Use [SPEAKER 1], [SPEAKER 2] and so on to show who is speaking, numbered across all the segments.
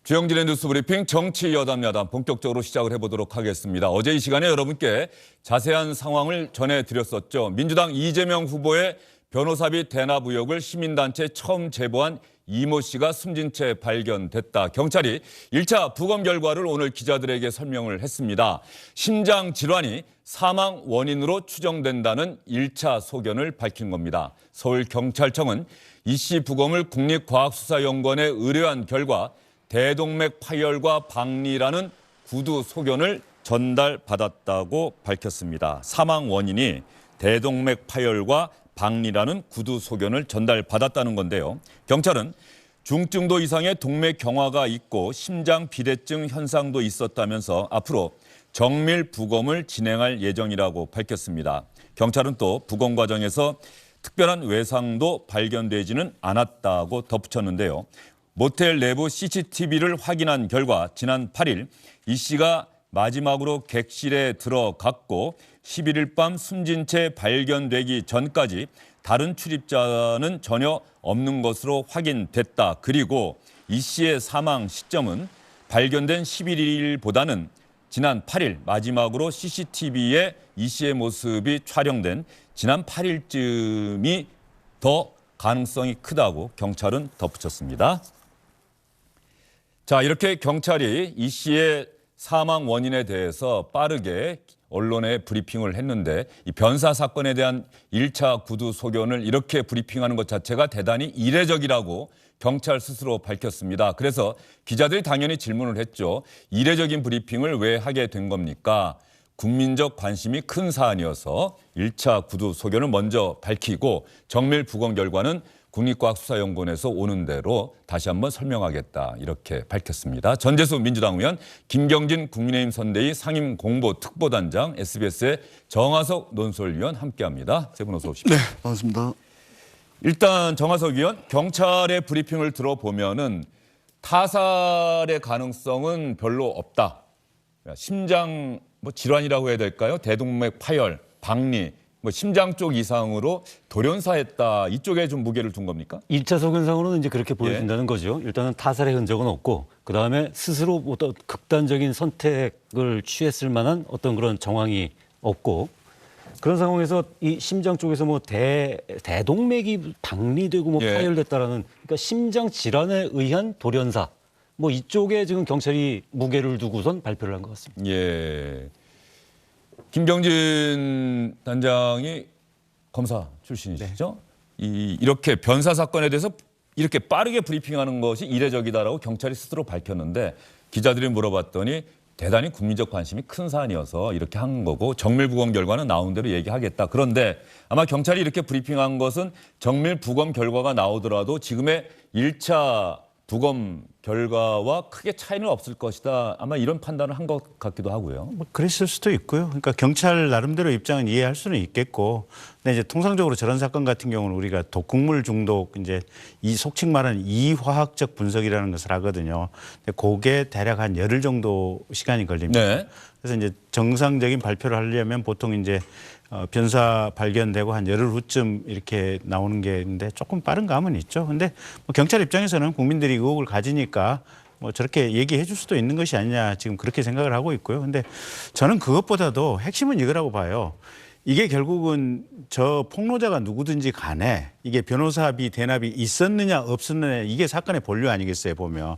[SPEAKER 1] 주영진의 뉴스 브리핑 정치 여담 야담 본격적으로 시작을 해보도록 하겠습니다. 어제 이 시간에 여러분께 자세한 상황을 전해드렸었죠. 민주당 이재명 후보의 변호사비 대납 의혹을 시민단체에 처음 제보한 이모 씨가 숨진 채 발견됐다. 경찰이 1차 부검 결과를 오늘 기자들에게 설명을 했습니다. 심장 질환이 사망 원인으로 추정된다는 1차 소견을 밝힌 겁니다. 서울경찰청은 이 씨 부검을 국립과학수사연구원에 의뢰한 결과 대동맥 파열과 박리라는 구두 소견을 전달받았다고 밝혔습니다. 사망 원인이 대동맥 파열과 박리라는 구두 소견을 전달받았다는 건데요. 경찰은 중증도 이상의 동맥 경화가 있고 심장 비대증 현상도 있었다면서 앞으로 정밀 부검을 진행할 예정이라고 밝혔습니다. 경찰은 또 부검 과정에서 특별한 외상도 발견되지는 않았다고 덧붙였는데요. 모텔 내부 CCTV를 확인한 결과 지난 8일 이 씨가 마지막으로 객실에 들어갔고 11일 밤 숨진 채 발견되기 전까지 다른 출입자는 전혀 없는 것으로 확인됐다. 그리고 이 씨의 사망 시점은 발견된 11일보다는 지난 8일 마지막으로 CCTV에 이 씨의 모습이 촬영된 지난 8일쯤이 더 가능성이 크다고 경찰은 덧붙였습니다. 자, 이렇게 경찰이 이 씨의 사망 원인에 대해서 빠르게 언론에 브리핑을 했는데 이 변사 사건에 대한 1차 구두 소견을 이렇게 브리핑하는 것 자체가 대단히 이례적이라고 경찰 스스로 밝혔습니다. 그래서 기자들이 당연히 질문을 했죠. 이례적인 브리핑을 왜 하게 된 겁니까? 국민적 관심이 큰 사안이어서 1차 구두 소견을 먼저 밝히고 정밀 부검 결과는 국립과학수사연구원에서 오는 대로 다시 한번 설명하겠다 이렇게 밝혔습니다. 전재수 민주당 의원, 김경진 국민의힘 선대위 상임공보특보단장, SBS의 정하석 논설위원 함께합니다. 세 분 어서 오십시오.
[SPEAKER 2] 네, 반갑습니다.
[SPEAKER 1] 일단 정하석 의원, 경찰의 브리핑을 들어보면은 타살의 가능성은 별로 없다. 심장 질환이라고 해야 될까요? 대동맥 파열, 박리, 심장 쪽 이상으로 돌연사했다. 이쪽에 좀 무게를 둔 겁니까?
[SPEAKER 3] 1차 소견상으로는 이제 그렇게 보여진다는 거죠. 일단은 타살의 흔적은 없고 그다음에 스스로 어떤 극단적인 선택을 취했을 만한 어떤 그런 정황이 없고 그런 상황에서 이 심장 쪽에서 대동맥이 박리되고 파열됐다라는 그러니까 심장 질환에 의한 돌연사 이쪽에 지금 경찰이 무게를 두고선 발표를 한 것 같습니다.
[SPEAKER 1] 예. 김경진 단장이 검사 출신이시죠? 네. 이렇게 변사 사건에 대해서 이렇게 빠르게 브리핑하는 것이 이례적이다라고 경찰이 스스로 밝혔는데 기자들이 물어봤더니 대단히 국민적 관심이 큰 사안이어서 이렇게 한 거고 정밀 부검 결과는 나온 대로 얘기하겠다. 그런데 아마 경찰이 이렇게 브리핑한 것은 정밀 부검 결과가 나오더라도 지금의 1차 부검 결과와 크게 차이는 없을 것이다. 아마 이런 판단을 한 것 같기도 하고요.
[SPEAKER 2] 그랬을 수도 있고요. 그러니까 경찰 나름대로 입장은 이해할 수는 있겠고, 근데 이제 통상적으로 저런 사건 같은 경우는 우리가 독극물 중독 이제 이 속칭 말하는 이화학적 분석이라는 것을 하거든요. 근데 그게 대략 한 열흘 정도 시간이 걸립니다.
[SPEAKER 1] 네.
[SPEAKER 2] 그래서 이제 정상적인 발표를 하려면 보통 이제 변사 발견되고 한 열흘 후쯤 이렇게 나오는 게 있는데 조금 빠른 감은 있죠. 근데 경찰 입장에서는 국민들이 의혹을 가지니까 저렇게 얘기해 줄 수도 있는 것이 아니냐 지금 그렇게 생각을 하고 있고요. 근데 저는 그것보다도 핵심은 이거라고 봐요. 이게 결국은 저 폭로자가 누구든지 간에 이게 변호사비 대납이 있었느냐 없었느냐 이게 사건의 본류 아니겠어요 보면.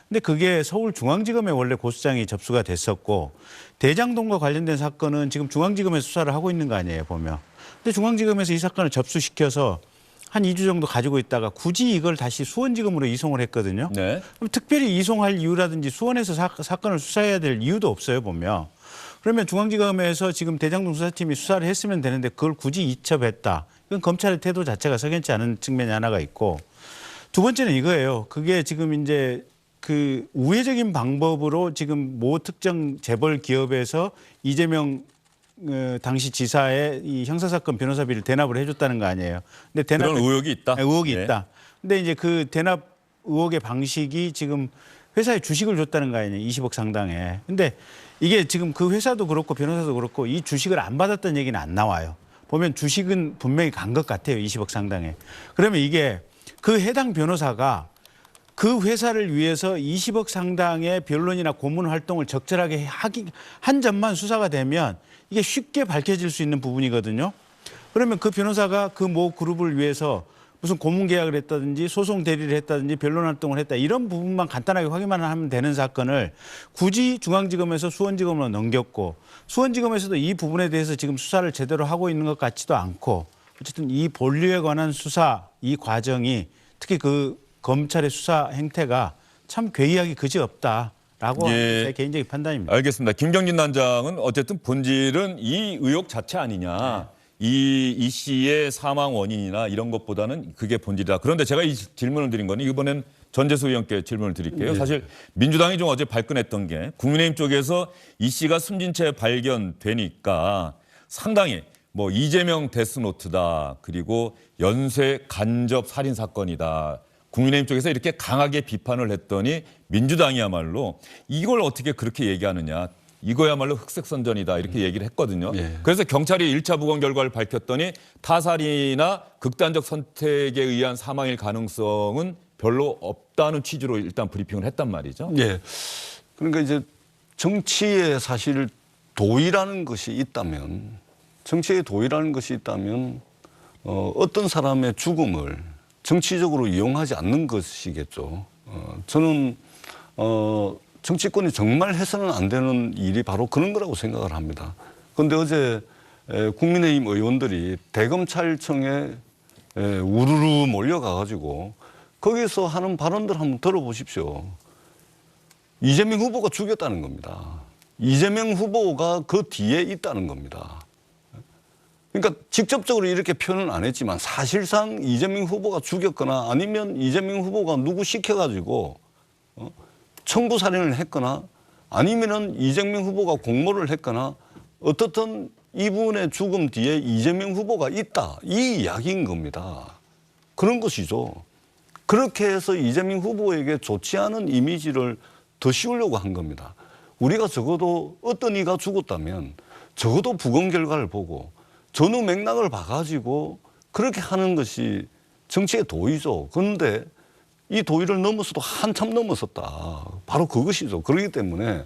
[SPEAKER 2] 근데 그게 서울중앙지검에 원래 고소장이 접수가 됐었고 대장동과 관련된 사건은 지금 중앙지검에서 수사를 하고 있는 거 아니에요 보면. 근데 중앙지검에서 이 사건을 접수시켜서 한 2주 정도 가지고 있다가 굳이 이걸 다시 수원지검으로 이송을 했거든요.
[SPEAKER 1] 네.
[SPEAKER 2] 그럼 특별히 이송할 이유라든지 수원에서 사건을 수사해야 될 이유도 없어요 보면. 그러면 중앙지검에서 지금 대장동 수사팀이 수사를 했으면 되는데 그걸 굳이 이첩했다. 이건 검찰의 태도 자체가 석연치 않은 측면이 하나가 있고 두 번째는 이거예요. 그게 지금 이제 그 우회적인 방법으로 지금 모 특정 재벌 기업에서 이재명 당시 지사의 이 형사사건 변호사비를 대납을 해줬다는 거 아니에요. 근데
[SPEAKER 1] 그런 의혹이 있다.
[SPEAKER 2] 네, 의혹이 있다. 근데 이제 그 대납 의혹의 방식이 지금 회사에 주식을 줬다는 거 아니에요. 20억 상당의. 근데 이게 지금 그 회사도 그렇고 변호사도 그렇고 이 주식을 안 받았다는 얘기는 안 나와요. 보면 주식은 분명히 간 것 같아요. 20억 상당의. 그러면 이게 그 해당 변호사가 그 회사를 위해서 20억 상당의 변론이나 고문 활동을 적절하게 한 점만 수사가 되면 이게 쉽게 밝혀질 수 있는 부분이거든요. 그러면 그 변호사가 그 모 그룹을 위해서 무슨 고문 계약을 했다든지 소송 대리를 했다든지 변론 활동을 했다 이런 부분만 간단하게 확인만 하면 되는 사건을 굳이 중앙지검에서 수원지검으로 넘겼고 수원지검에서도 이 부분에 대해서 지금 수사를 제대로 하고 있는 것 같지도 않고 어쨌든 이 본류에 관한 수사 이 과정이 특히 그 검찰의 수사 행태가 참 괴이하기 그지없다라고
[SPEAKER 1] 예.
[SPEAKER 2] 제 개인적인 판단입니다.
[SPEAKER 1] 알겠습니다. 김경진 단장은 어쨌든 본질은 이 의혹 자체 아니냐. 이 씨의 사망 원인이나 이런 것보다는 그게 본질이다. 그런데 제가 이 질문을 드린 거는 이번엔 전재수 의원께 질문을 드릴게요. 사실 민주당이 좀 어제 발끈했던 게 국민의힘 쪽에서 이 씨가 숨진 채 발견되니까 상당히 뭐 이재명 데스노트다. 그리고 연쇄 간접 살인 사건이다. 국민의힘 쪽에서 이렇게 강하게 비판을 했더니 민주당이야말로 이걸 어떻게 그렇게 얘기하느냐. 이거야말로 흑색선전이다 이렇게 얘기를 했거든요. 그래서 경찰이 1차 부검 결과를 밝혔더니 타살이나 극단적 선택에 의한 사망일 가능성은 별로 없다는 취지로 일단 브리핑을 했단 말이죠.
[SPEAKER 4] 예. 그러니까 이제 정치에 사실 도의라는 것이 있다면 정치에 도의라는 것이 있다면 어떤 사람의 죽음을 정치적으로 이용하지 않는 것이겠죠. 저는 정치권이 정말 해서는 안 되는 일이 바로 그런 거라고 생각을 합니다. 그런데 어제 국민의힘 의원들이 대검찰청에 우르르 몰려가가지고 거기서 하는 발언들 한번 들어보십시오. 이재명 후보가 죽였다는 겁니다. 이재명 후보가 그 뒤에 있다는 겁니다. 그러니까 직접적으로 이렇게 표현은 안 했지만 사실상 이재명 후보가 죽였거나 아니면 이재명 후보가 누구 시켜가지고 청부 살인을 했거나 아니면은 이재명 후보가 공모를 했거나 어떻든 이분의 죽음 뒤에 이재명 후보가 있다. 이 이야기인 겁니다. 그런 것이죠. 그렇게 해서 이재명 후보에게 좋지 않은 이미지를 더 씌우려고 한 겁니다. 우리가 적어도 어떤 이가 죽었다면 적어도 부검 결과를 보고 전후 맥락을 봐가지고 그렇게 하는 것이 정치의 도의죠. 그런데 이 도의를 넘어서도 한참 넘어섰다. 바로 그것이죠. 그렇기 때문에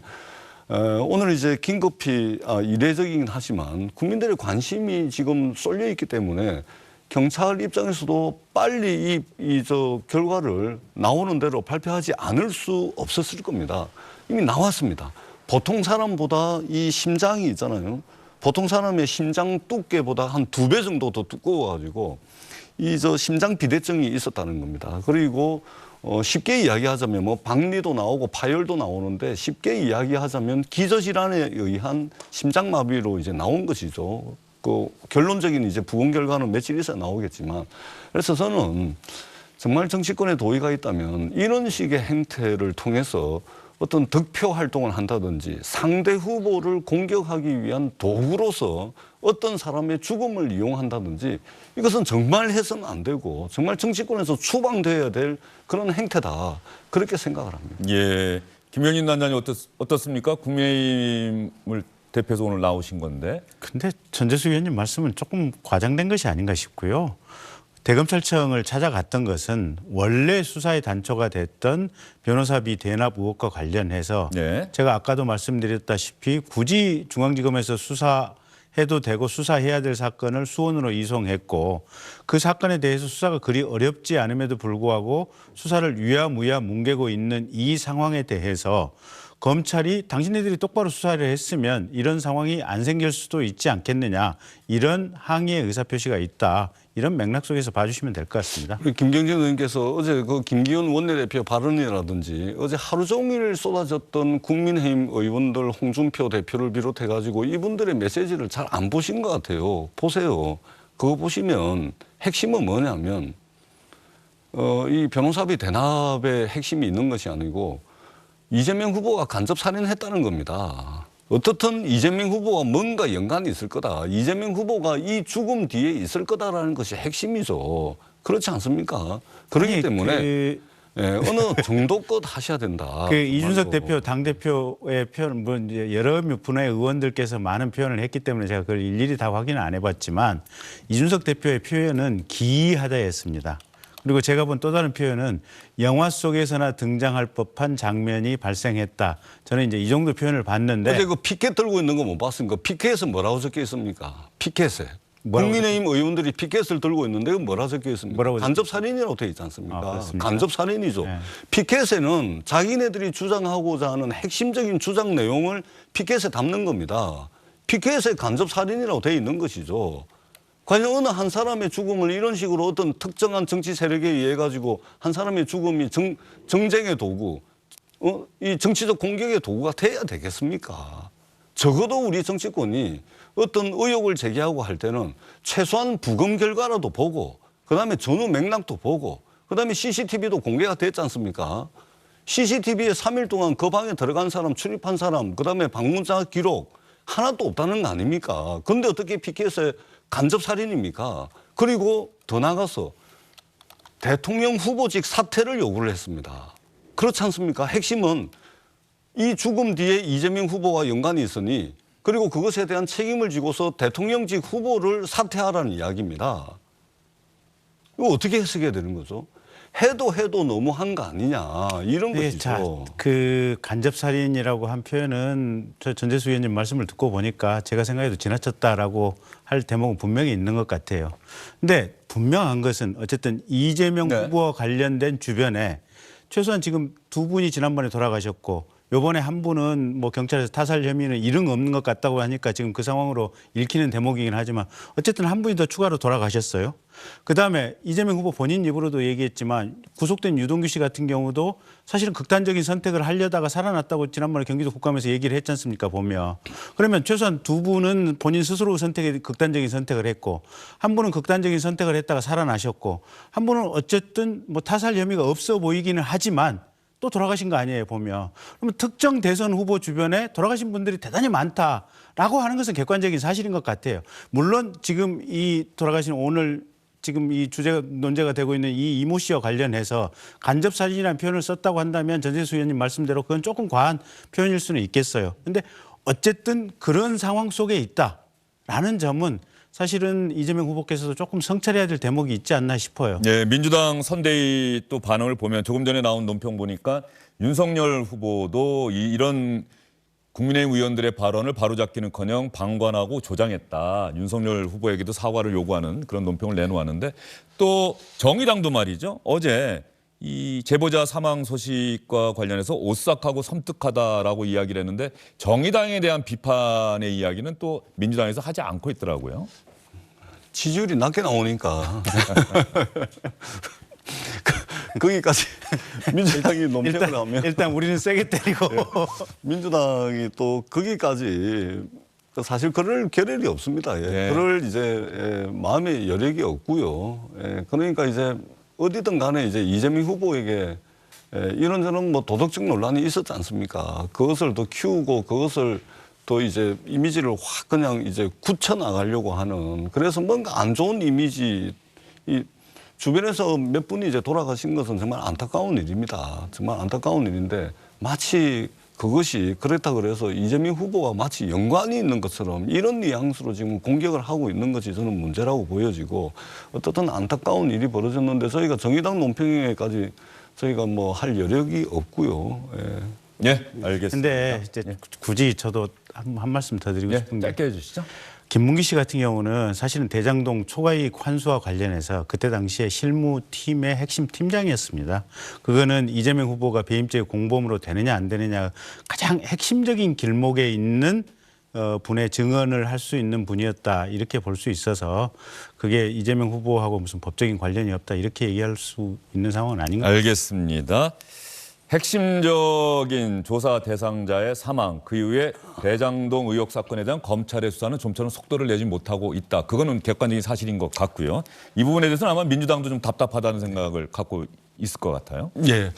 [SPEAKER 4] 오늘 이제 긴급히 이례적이긴 하지만 국민들의 관심이 지금 쏠려 있기 때문에 경찰 입장에서도 빨리 저 결과를 나오는 대로 발표하지 않을 수 없었을 겁니다. 이미 나왔습니다. 보통 사람보다 이 심장이 있잖아요. 보통 사람의 심장 두께보다 한 2배 정도 더 두꺼워가지고 이 저 심장 비대증이 있었다는 겁니다. 그리고 쉽게 이야기하자면 뭐 박리도 나오고 파열도 나오는데 쉽게 이야기하자면 기저질환에 의한 심장마비로 이제 나온 것이죠. 그 결론적인 이제 부검 결과는 며칠 있어 나오겠지만 그래서 저는 정말 정치권에 도의가 있다면 이런 식의 행태를 통해서 어떤 득표 활동을 한다든지 상대 후보를 공격하기 위한 도구로서 어떤 사람의 죽음을 이용한다든지 이것은 정말 해서는 안 되고 정말 정치권에서 추방돼야 될 그런 행태다. 그렇게 생각을 합니다.
[SPEAKER 1] 예, 김경진 단장님 어떻습니까? 국민의힘을 대표해서 오늘 나오신 건데.
[SPEAKER 2] 근데 전재수 위원님 말씀은 조금 과장된 것이 아닌가 싶고요. 대검찰청을 찾아갔던 것은 원래 수사의 단초가 됐던 변호사비 대납 의혹과 관련해서
[SPEAKER 1] 네.
[SPEAKER 2] 제가 아까도 말씀드렸다시피 굳이 중앙지검에서 수사해도 되고 수사해야 될 사건을 수원으로 이송했고 그 사건에 대해서 수사가 그리 어렵지 않음에도 불구하고 수사를 유야무야 뭉개고 있는 이 상황에 대해서 검찰이 당신네들이 똑바로 수사를 했으면 이런 상황이 안 생길 수도 있지 않겠느냐 이런 항의의 의사표시가 있다. 이런 맥락 속에서 봐주시면 될 것 같습니다.
[SPEAKER 4] 우리 김경진 의원께서 어제 그 김기현 원내대표 발언이라든지 어제 하루 종일 쏟아졌던 국민의힘 의원들 홍준표 대표를 비롯해가지고 이분들의 메시지를 잘 안 보신 것 같아요. 보세요. 그거 보시면 핵심은 뭐냐면 이 변호사비 대납의 핵심이 있는 것이 아니고 이재명 후보가 간접 살인했다는 겁니다. 어떻든 이재명 후보가 뭔가 연관이 있을 거다. 이재명 후보가 이 죽음 뒤에 있을 거다라는 것이 핵심이죠. 그렇지 않습니까? 그렇기 때문에 어느 정도껏 하셔야 된다.
[SPEAKER 2] 이준석 대표 당대표의 표현, 뭐 이제 여러 분의 의원들께서 많은 표현을 했기 때문에 제가 그걸 일일이 다 확인을 안 해봤지만 이준석 대표의 표현은 기이하다였습니다. 그리고 제가 본 또 다른 표현은 영화 속에서나 등장할 법한 장면이 발생했다. 저는 이제 이 정도 표현을 봤는데
[SPEAKER 4] 어제 그 피켓 들고 있는 거 못 봤습니까? 피켓에 뭐라고 적혀 있습니까? 피켓에.
[SPEAKER 2] 뭐라고
[SPEAKER 4] 국민의힘 의원들이 피켓을 들고 있는데 뭐라 적혀 있습니까?
[SPEAKER 2] 뭐라고
[SPEAKER 4] 간접살인이라고 되어 있지 않습니까?
[SPEAKER 2] 아, 그렇습니까?
[SPEAKER 4] 간접살인이죠.
[SPEAKER 2] 네.
[SPEAKER 4] 피켓에는 자기네들이 주장하고자 하는 핵심적인 주장 내용을 피켓에 담는 겁니다. 피켓에 간접살인이라고 되어 있는 것이죠. 과연 어느 한 사람의 죽음을 이런 식으로 어떤 특정한 정치 세력에 의해 가지고 한 사람의 죽음이 정쟁의 도구, 이 정치적 공격의 도구가 돼야 되겠습니까? 적어도 우리 정치권이 어떤 의혹을 제기하고 할 때는 최소한 부검 결과라도 보고 그다음에 전후 맥락도 보고 그다음에 CCTV도 공개가 됐지 않습니까? CCTV에 3일 동안 그 방에 들어간 사람, 출입한 사람, 그다음에 방문자 기록 하나도 없다는 거 아닙니까? 그런데 어떻게 피켓에 간접살인입니까? 그리고 더 나가서 대통령 후보직 사퇴를 요구를 했습니다. 그렇지 않습니까? 핵심은 이 죽음 뒤에 이재명 후보와 연관이 있으니 그리고 그것에 대한 책임을 지고서 대통령직 후보를 사퇴하라는 이야기입니다. 이거 어떻게 해석해야 되는 거죠? 해도 너무한 거 아니냐 이런
[SPEAKER 2] 네,
[SPEAKER 4] 것이죠.
[SPEAKER 2] 자, 그 간접살인이라고 한 표현은 저 전재수 의원님 말씀을 듣고 보니까 제가 생각해도 지나쳤다라고 할 대목은 분명히 있는 것 같아요. 근데 분명한 것은 어쨌든 이재명
[SPEAKER 1] 네.
[SPEAKER 2] 후보와 관련된 주변에 최소한 지금 두 분이 지난번에 돌아가셨고 요번에 한 분은 뭐 경찰에서 타살 혐의는 이른 없는 것 같다고 하니까 지금 그 상황으로 읽히는 대목이긴 하지만 어쨌든 한 분이 더 추가로 돌아가셨어요. 그다음에 이재명 후보 본인 입으로도 얘기했지만 구속된 유동규 씨 같은 경우도 사실은 극단적인 선택을 하려다가 살아났다고 지난번에 경기도 국감에서 얘기를 했지 않습니까 보면. 그러면 최소한 두 분은 본인 스스로 극단적인 선택을 했고 한 분은 극단적인 선택을 했다가 살아나셨고 한 분은 어쨌든 뭐 타살 혐의가 없어 보이기는 하지만 또 돌아가신 거 아니에요 보면. 그러면 특정 대선 후보 주변에 돌아가신 분들이 대단히 많다라고 하는 것은 객관적인 사실인 것 같아요. 물론 지금 이 돌아가신 오늘 지금 이 주제가 논제가 되고 있는 이 이모 씨와 관련해서 간접살인이라는 표현을 썼다고 한다면 전재수 의원님 말씀대로 그건 조금 과한 표현일 수는 있겠어요. 그런데 어쨌든 그런 상황 속에 있다라는 점은 사실은 이재명 후보께서도 조금 성찰해야 될 대목이 있지 않나 싶어요.
[SPEAKER 1] 예, 민주당 선대위 또 반응을 보면 조금 전에 나온 논평 보니까 윤석열 후보도 이런 국민의힘 의원들의 발언을 바로잡기는커녕 방관하고 조장했다. 윤석열 후보에게도 사과를 요구하는 그런 논평을 내놓았는데 또 정의당도 말이죠. 어제 이 제보자 사망 소식과 관련해서 오싹하고 섬뜩하다라고 이야기를 했는데 정의당에 대한 비판의 이야기는 또 민주당에서 하지 않고 있더라고요.
[SPEAKER 4] 지지율이 낮게 나오니까 거기까지 민주당이 논평을 하면
[SPEAKER 2] 일단 우리는 세게 때리고
[SPEAKER 4] 민주당이 또 거기까지 사실 그럴 겨를이 없습니다. 예.
[SPEAKER 1] 네.
[SPEAKER 4] 그럴 이제 마음의 여력이 없고요. 예. 그러니까 이제 어디든 간에 이제 이재명 후보에게 이런저런 뭐 도덕적 논란이 있었지 않습니까? 그것을 더 키우고 그것을 또 이제 이미지를 확 그냥 이제 굳혀 나가려고 하는 그래서 뭔가 안 좋은 이미지 이 주변에서 몇 분이 이제 돌아가신 것은 정말 안타까운 일입니다. 정말 안타까운 일인데 마치 그것이 그렇다 그래서 이재명 후보와 마치 연관이 있는 것처럼 이런 뉘앙스로 지금 공격을 하고 있는 것이 저는 문제라고 보여지고 어떻든 안타까운 일이 벌어졌는데 저희가 정의당 논평에까지 저희가 뭐 할 여력이 없고요. 예.
[SPEAKER 1] 예, 알겠습니다.
[SPEAKER 2] 근데 이제 굳이 저도 한 말씀 더 드리고
[SPEAKER 1] 예,
[SPEAKER 2] 싶은 게
[SPEAKER 1] 짧게 해주시죠.
[SPEAKER 2] 김문기 씨 같은 경우는 사실은 대장동 초과이익 환수와 관련해서 그때 당시에 실무팀의 핵심 팀장이었습니다. 그거는 이재명 후보가 배임죄 공범으로 되느냐 안 되느냐 가장 핵심적인 길목에 있는 분의 증언을 할 수 있는 분이었다 이렇게 볼 수 있어서 그게 이재명 후보하고 무슨 법적인 관련이 없다 이렇게 얘기할 수 있는 상황은 아닌 것 같습니다.
[SPEAKER 1] 알겠습니다. 핵심적인 조사 대상자의 사망, 그 이후에 대장동 의혹 사건에 대한 검찰의 수사는 좀처럼 속도를 내지 못하고 있다. 그거는 객관적인 사실인 것 같고요. 이 부분에 대해서는 아마 민주당도 좀 답답하다는 생각을 갖고 있을 것 같아요.
[SPEAKER 4] 예.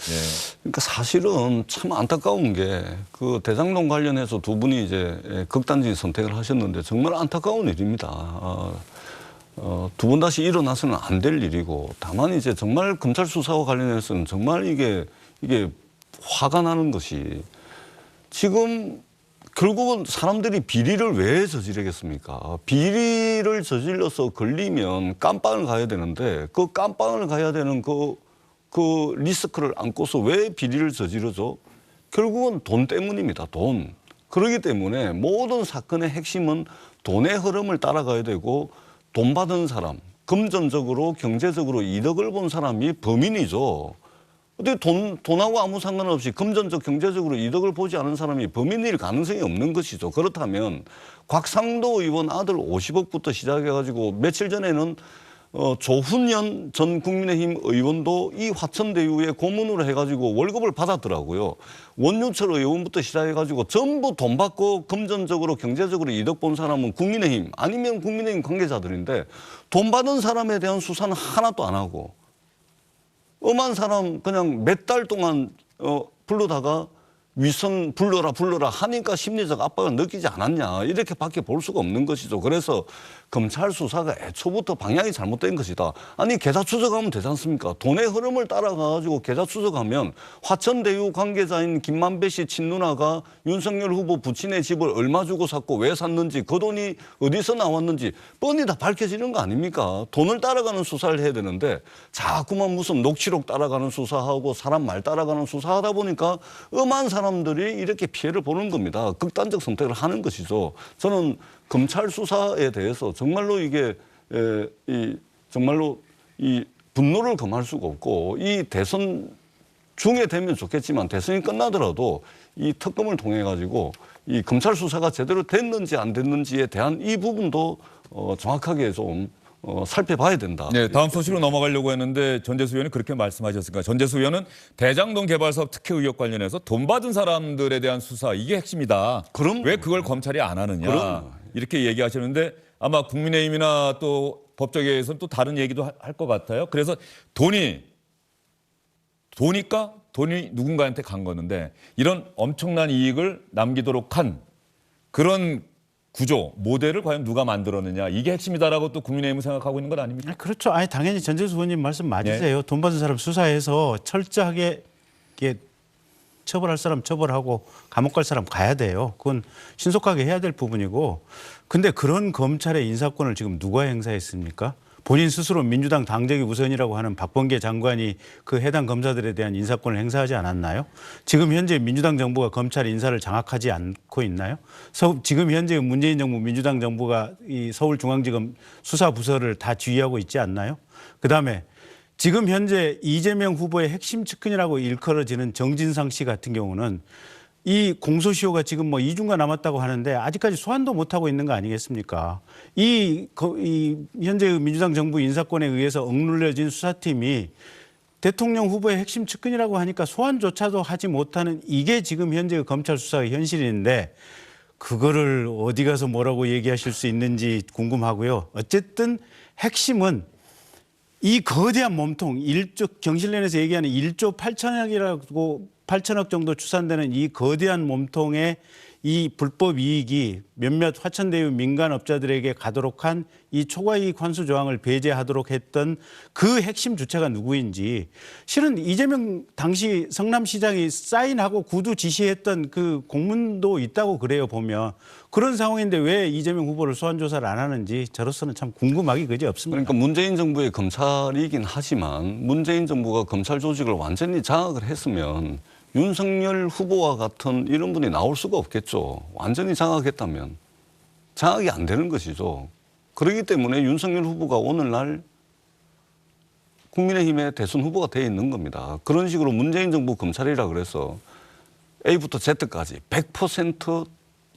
[SPEAKER 4] 그러니까 사실은 참 안타까운 게 그 대장동 관련해서 두 분이 이제 극단적인 선택을 하셨는데 정말 안타까운 일입니다. 두 번 다시 일어나서는 안 될 일이고 다만 이제 정말 검찰 수사와 관련해서는 정말 이게 화가 나는 것이 지금 결국은 사람들이 비리를 왜 저지르겠습니까? 비리를 저질러서 걸리면 깜빵을 가야 되는데 그 깜빵을 가야 되는 그 리스크를 안고서 왜 비리를 저지르죠? 결국은 돈 때문입니다. 돈. 그렇기 때문에 모든 사건의 핵심은 돈의 흐름을 따라가야 되고 돈 받은 사람, 금전적으로 경제적으로 이득을 본 사람이 범인이죠. 근데 돈하고 아무 상관없이 금전적 경제적으로 이득을 보지 않은 사람이 범인일 가능성이 없는 것이죠. 그렇다면 곽상도 의원 아들 50억부터 시작해가지고 며칠 전에는 조훈현 전 국민의힘 의원도 이 화천대유에 고문으로 해가지고 월급을 받았더라고요. 원유철 의원부터 시작해가지고 전부 돈 받고 금전적으로 경제적으로 이득 본 사람은 국민의힘 아니면 국민의힘 관계자들인데 돈 받은 사람에 대한 수사는 하나도 안 하고 엄한 사람 그냥 몇 달 동안 불러다가 위선 불러라 하니까 심리적 압박을 느끼지 않았냐 이렇게밖에 볼 수가 없는 것이죠. 그래서 검찰 수사가 애초부터 방향이 잘못된 것이다. 아니 계좌 추적하면 되지 않습니까? 돈의 흐름을 따라가지고 계좌 추적하면 화천대유 관계자인 김만배 씨 친누나가 윤석열 후보 부친의 집을 얼마 주고 샀고 왜 샀는지 그 돈이 어디서 나왔는지 뻔히 다 밝혀지는 거 아닙니까? 돈을 따라가는 수사를 해야 되는데 자꾸만 무슨 녹취록 따라가는 수사하고 사람 말 따라가는 수사하다 보니까 엄한 사람들이 이렇게 피해를 보는 겁니다. 극단적 선택을 하는 것이죠. 저는 검찰 수사에 대해서 정말로 이게 정말로 이 분노를 금할 수가 없고 이 대선 중에 되면 좋겠지만 대선이 끝나더라도 이 특검을 통해 가지고 이 검찰 수사가 제대로 됐는지 안 됐는지에 대한 이 부분도 정확하게 좀 살펴봐야 된다.
[SPEAKER 1] 네, 다음 소식으로 넘어가려고 했는데 전재수 의원이 그렇게 말씀하셨으니까 전재수 의원은 대장동 개발 사업 특혜 의혹 관련해서 돈 받은 사람들에 대한 수사 이게 핵심이다.
[SPEAKER 4] 그럼
[SPEAKER 1] 왜 그걸 검찰이 안 하느냐
[SPEAKER 4] 그럼.
[SPEAKER 1] 이렇게 얘기하셨는데 아마 국민의힘이나 또 법조계에서는 또 다른 얘기도 할 것 같아요. 그래서 돈이 누군가한테 간 거는데 이런 엄청난 이익을 남기도록 한 그런 구조, 모델을 과연 누가 만들었느냐 이게 핵심이다라고 또 국민의힘은 생각하고 있는 건 아닙니까?
[SPEAKER 2] 그렇죠. 아니 당연히 전재수 의원님 말씀 맞으세요. 돈 받은 사람 수사해서 철저하게 이게 처벌할 사람 처벌하고 감옥 갈 사람 가야 돼요. 그건 신속하게 해야 될 부분이고. 근데 그런 검찰의 인사권을 지금 누가 행사했습니까? 본인 스스로 민주당 당적이 우선이라고 하는 박범계 장관이 그 해당 검사들에 대한 인사권을 행사하지 않았나요? 지금 현재 민주당 정부가 검찰 인사를 장악하지 않고 있나요? 지금 현재 문재인 정부 민주당 정부가 이 서울중앙지검 수사부서를 다 지휘하고 있지 않나요? 그다음에 지금 현재 이재명 후보의 핵심 측근이라고 일컬어지는 정진상 씨 같은 경우는 이 공소시효가 지금 뭐 2주가 남았다고 하는데 아직까지 소환도 못하고 있는 거 아니겠습니까? 이 현재 민주당 정부 인사권에 의해서 억눌려진 수사팀이 대통령 후보의 핵심 측근이라고 하니까 소환조차도 하지 못하는 이게 지금 현재 검찰 수사의 현실인데 그거를 어디 가서 뭐라고 얘기하실 수 있는지 궁금하고요. 어쨌든 핵심은 이 거대한 몸통 1조 경실련에서 얘기하는 1조 8천억 정도 추산되는 이 거대한 몸통의 이 불법 이익이 몇몇 화천대유 민간업자들에게 가도록 한 이 초과이익 환수 조항을 배제하도록 했던 그 핵심 주체가 누구인지 실은 이재명 당시 성남시장이 사인하고 구두 지시했던 그 공문도 있다고 그래요 보면. 그런 상황인데 왜 이재명 후보를 소환 조사를 안 하는지 저로서는 참 궁금하기 그지 없습니다.
[SPEAKER 4] 그러니까 문재인 정부의 검찰이긴 하지만 문재인 정부가 검찰 조직을 완전히 장악을 했으면 윤석열 후보와 같은 이런 분이 나올 수가 없겠죠. 완전히 장악했다면. 장악이 안 되는 것이죠. 그렇기 때문에 윤석열 후보가 오늘날 국민의힘의 대선 후보가 되어 있는 겁니다. 그런 식으로 문재인 정부 검찰이라 그래서 A부터 Z까지 100%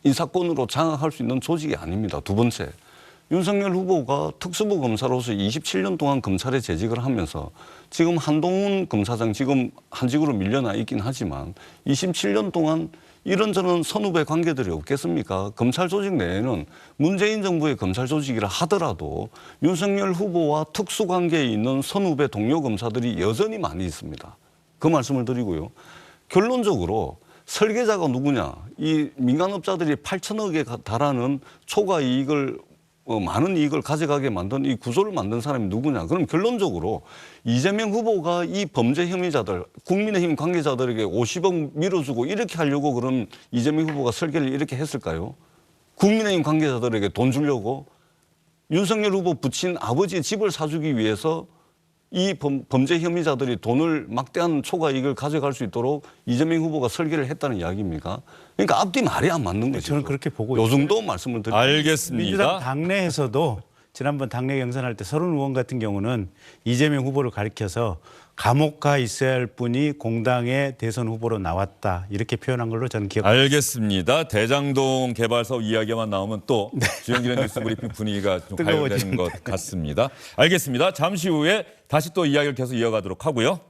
[SPEAKER 4] 인사권으로 장악할 수 있는 조직이 아닙니다. 두 번째, 윤석열 후보가 특수부 검사로서 27년 동안 검찰에 재직을 하면서 지금 한동훈 검사장 지금 한직으로 밀려나 있긴 하지만 27년 동안 이런저런 선후배 관계들이 없겠습니까? 검찰 조직 내에는 문재인 정부의 검찰 조직이라 하더라도 윤석열 후보와 특수관계에 있는 선후배 동료 검사들이 여전히 많이 있습니다. 그 말씀을 드리고요. 결론적으로 설계자가 누구냐? 이 민간업자들이 8천억에 달하는 초과 이익을 많은 이익을 가져가게 만든 이 구조를 만든 사람이 누구냐? 그럼 결론적으로 이재명 후보가 이 범죄 혐의자들, 국민의힘 관계자들에게 50억 밀어주고 이렇게 하려고 그럼 이재명 후보가 설계를 이렇게 했을까요? 국민의힘 관계자들에게 돈 주려고 윤석열 후보 부친 아버지의 집을 사주기 위해서 이 범죄 혐의자들이 돈을 막대한 초과 이익을 가져갈 수 있도록 이재명 후보가 설계를 했다는 이야기입니까? 그러니까 앞뒤 말이 안 맞는 거죠.
[SPEAKER 2] 저는 그렇게 보고
[SPEAKER 4] 요
[SPEAKER 2] 있어요.
[SPEAKER 4] 정도 말씀을 드립니다.
[SPEAKER 1] 알겠습니다.
[SPEAKER 2] 민주당 당내에서도 지난번 당내 경선할 때 서른 의원 같은 경우는 이재명 후보를 가리켜서 감옥 가 있어야 할 분이 공당의 대선 후보로 나왔다 이렇게 표현한 걸로 저는 기억합니다.
[SPEAKER 1] 알겠습니다. 대장동 개발 사업 이야기만 나오면 또 주영진의 뉴스브리핑 분위기가 좀 가열되는
[SPEAKER 2] 뜨거워지는데.
[SPEAKER 1] 것 같습니다. 알겠습니다. 잠시 후에 다시 또 이야기를 계속 이어가도록 하고요.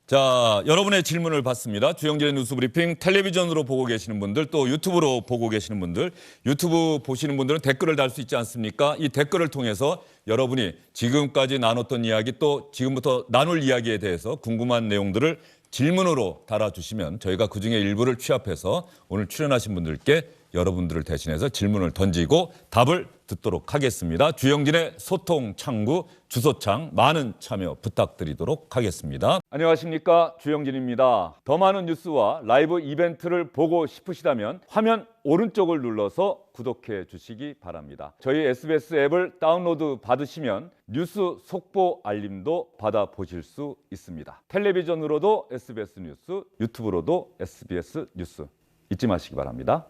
[SPEAKER 1] 자, 여러분의 질문을 받습니다. 주영진의 뉴스브리핑 텔레비전으로 보고 계시는 분들 또 유튜브로 보고 계시는 분들 유튜브 보시는 분들은 댓글을 달 수 있지 않습니까? 이 댓글을 통해서 여러분이 지금까지 나눴던 이야기 또 지금부터 나눌 이야기에 대해서 궁금한 내용들을 질문으로 달아주시면 저희가 그중에 일부를 취합해서 오늘 출연하신 분들께 여러분들을 대신해서 질문을 던지고 답을 듣도록 하겠습니다. 주영진의 소통 창구 주소창 많은 참여 부탁드리도록 하겠습니다. 안녕하십니까, 주영진입니다. 더 많은 뉴스와 라이브 이벤트를 보고 싶으시다면 화면 오른쪽을 눌러서 구독해 주시기 바랍니다. 저희 SBS 앱을 다운로드 받으시면 뉴스 속보 알림도 받아보실 수 있습니다. 텔레비전으로도 SBS 뉴스, 유튜브로도 SBS 뉴스 잊지 마시기 바랍니다.